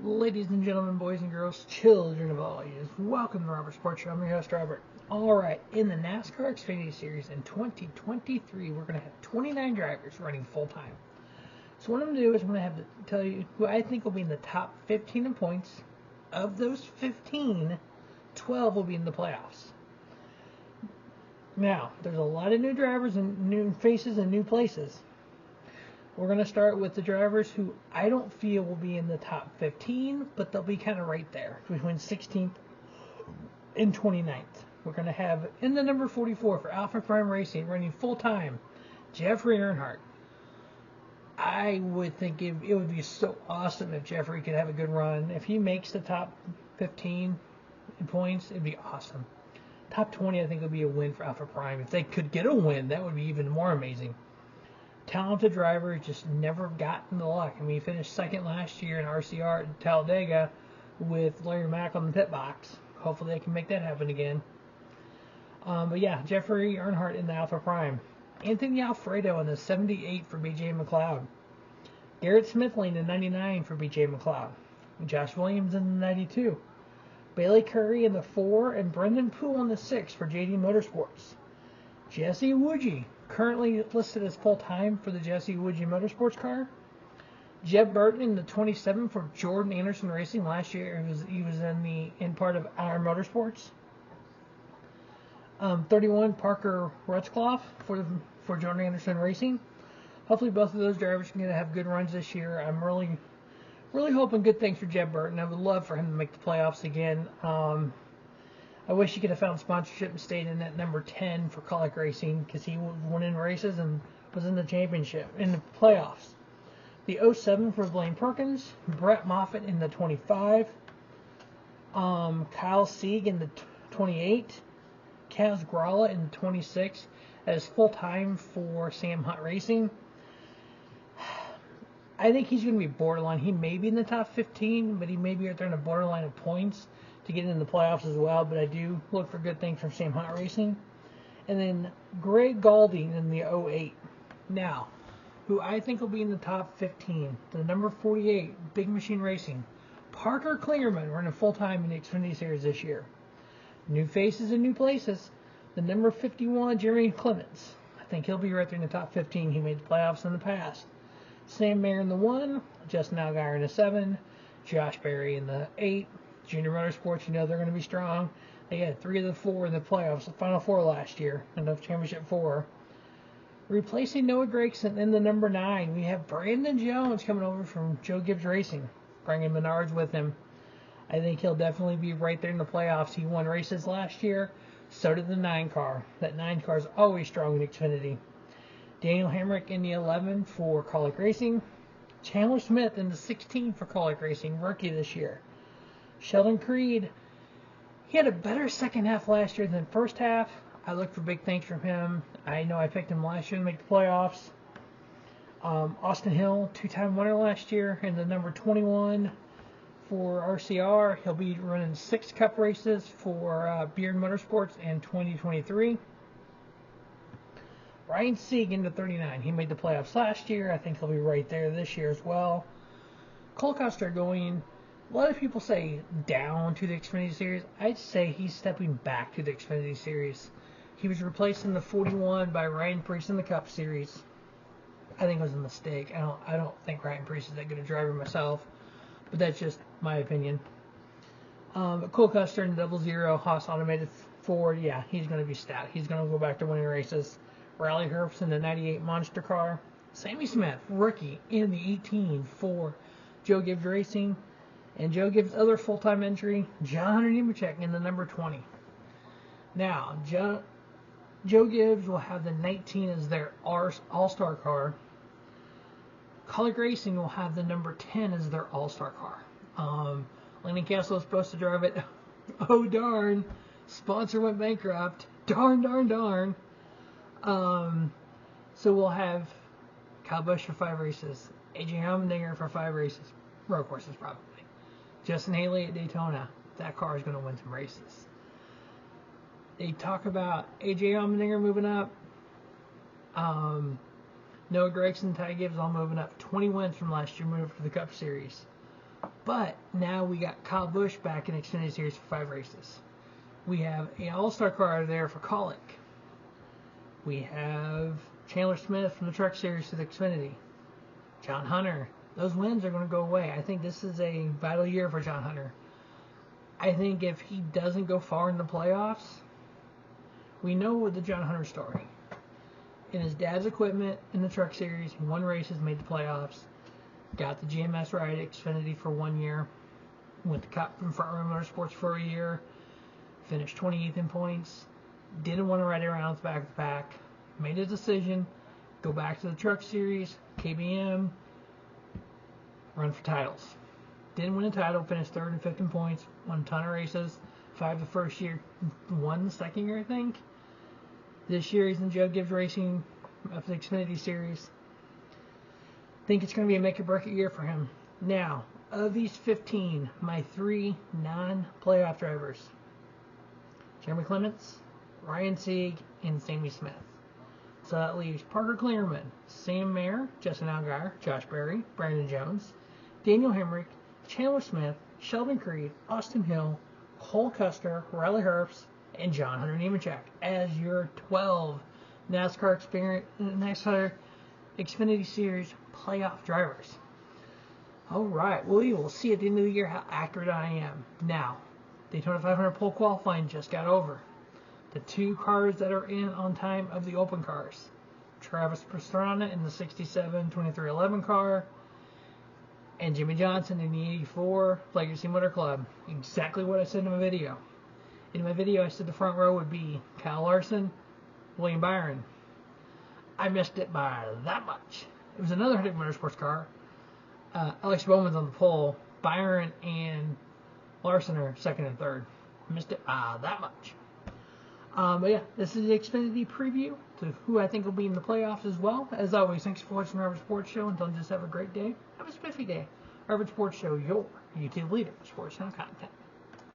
Ladies and gentlemen, boys and girls, children of all ages, welcome to the Robert Sports Show. I'm your host, Robert. Alright, in the NASCAR Xfinity Series in 2023, we're going to have 29 drivers running full-time. So what I'm going to do is I'm going to tell you who I think will be in the top 15 in points. Of those 15, 12 will be in the playoffs. Now, there's a lot of new drivers and new faces and new places. We're going to start with the drivers who I don't feel will be in the top 15, but they'll be kind of right there, between 16th and 29th. We're going to have, in the number 44 for Alpha Prime Racing, running full-time, Jeffrey Earnhardt. I would think it would be so awesome if Jeffrey could have a good run. If he makes the top 15 in points, it'd be awesome. Top 20, I think, would be a win for Alpha Prime. If they could get a win, that would be even more amazing. Talented driver, just never gotten the luck. I mean, he finished second last year in RCR at Talladega with Larry Mack on the pit box. Hopefully they can make that happen again. But yeah, Jeffrey Earnhardt in the Alpha Prime. Anthony Alfredo in the 78 for BJ McLeod. Garrett Smithlane in 99 for BJ McLeod. Josh Williams in the 92. Bailey Curry in the 4 and Brendan Poole in the 6 for JD Motorsports. Jesse Woodgey, currently listed as full-time for the Jesse Woodgey Motorsports car. Jeb Burton in the 27 for Jordan Anderson Racing. Last year he was in part of Iron Motorsports. 31 Parker Rutzkloff for Jordan Anderson Racing. Hopefully both of those drivers can have good runs this year. I'm really hoping good things for Jeb Burton. I would love for him to make the playoffs again. I wish he could have found sponsorship and stayed in that number 10 for Colic Racing, because he won in races and was in the championship, in the playoffs. The 07 for Blaine Perkins, Brett Moffitt in the 25, Kyle Sieg in the 28, Kaz Gralla in the 26 as full-time for Sam Hunt Racing. I think he's going to be borderline. He may be in the top 15, but he may be right there in the borderline of points to get in the playoffs as well. But I do look for good things from Sam Hunt Racing. And then Greg Galding in the 08. Now, who I think will be in the top 15, the number 48, Big Machine Racing. Parker Klingerman running full-time in the Xfinity Series this year. New faces and new places. The number 51, Jeremy Clements. I think he'll be right there in the top 15. He made the playoffs in the past. Sam Mayer in the 1, Justin Allgaier in the 7, Josh Berry in the 8. Junior Motorsports, you know they're going to be strong. They had 3 of the 4 in the playoffs, the Final 4 last year, in the Championship 4. Replacing Noah Gragson in the number 9, we have Brandon Jones coming over from Joe Gibbs Racing, bringing Menards with him. I think he'll definitely be right there in the playoffs. He won races last year, so did the 9 car. That 9 car is always strong in Xfinity. Daniel Hamrick in the 11 for Colic Racing. Chandler Smith in the 16 for Colic Racing, rookie this year. Sheldon Creed, he had a better second half last year than first half. I look for big things from him. I know I picked him last year to make the playoffs. Austin Hill, 2-time winner last year, in the number 21 for RCR. He'll be running 6 Cup races for Beard Motorsports in 2023. Ryan Sieg into 39. He made the playoffs last year. I think he'll be right there this year as well. Cole Custer going, a lot of people say down to the Xfinity Series. I'd say he's stepping back to the Xfinity Series. He was replaced in the 41 by Ryan Preece in the Cup Series. I think it was a mistake. I don't think Ryan Preece is that good a driver myself, but that's just my opinion. Cole Custer in the 00 Haas Automated Ford, yeah, he's going to be stout. He's going to go back to winning races. Riley Herbst in the 98 Monster car. Sammy Smith, rookie, in the 18 for Joe Gibbs Racing. And Joe Gibbs' other full-time entry, John Nemechek in the number 20. Now, Joe Gibbs will have the 19 as their All-Star car. Colic Racing will have the number 10 as their All-Star car. Landon Castle is supposed to drive it. Oh, darn. Sponsor went bankrupt. Darn. So we'll have Kyle Busch for 5 races. AJ Allmendinger for 5 races. Road courses, probably. Justin Haley at Daytona. That car is going to win some races. They talk about AJ Allmendinger moving up. Noah Gragson, Ty Gibbs all moving up. 20 wins from last year, moved to the Cup Series. But now we got Kyle Busch back in Xfinity Series for 5 races. We have an all-star car there for Colic. We have Chandler Smith from the Truck Series to the Xfinity. John Hunter. Those wins are going to go away. I think this is a vital year for John Hunter. I think if he doesn't go far in the playoffs, we know the John Hunter story. In his dad's equipment in the Truck Series, he won races, made the playoffs, got the GMS ride at Xfinity for 1 year, went to Cup in Front Row Motorsports for a year, finished 28th in points, didn't want to ride around back to back, made a decision, go back to the Truck Series, KBM, run for titles. Didn't win a title, finished 3rd and 5th in points, won a ton of races, 5 the first year, 1 the second year, I think. This year he's in Joe Gibbs Racing of the Xfinity Series. Think it's going to be a make or break year for him. Now, of these 15, my 3 non-playoff drivers, Jeremy Clements, Ryan Sieg, and Sammy Smith. So that leaves Parker Clearman, Sam Mayer, Justin Allgaier, Josh Berry, Brandon Jones, Daniel Hemrick, Chandler Smith, Sheldon Creed, Austin Hill, Cole Custer, Riley Herbst, and John Hunter Nemechek as your 12 NASCAR Xfinity Series playoff drivers. Alright, we will see at the end of the year how accurate I am. Now, Daytona 500 pole qualifying just got over. The 2 cars that are in on time of the open cars. Travis Pastrana in the 67-2311 car, and Jimmy Johnson in the 84 Legacy Motor Club. Exactly what I said in my video. In my video, I said the front row would be Kyle Larson, William Byron. I missed it by that much. It was another Hidden Motorsports car. Alex Bowman's on the pole. Byron and Larson are 2nd and 3rd. Missed it by that much. But yeah, this is the Xfinity preview to who I think will be in the playoffs as well. As always, thanks for watching Harvard Sports Show. Until just have a great day. Have a spiffy day. Harvard Sports Show, your YouTube leader for sports channel content.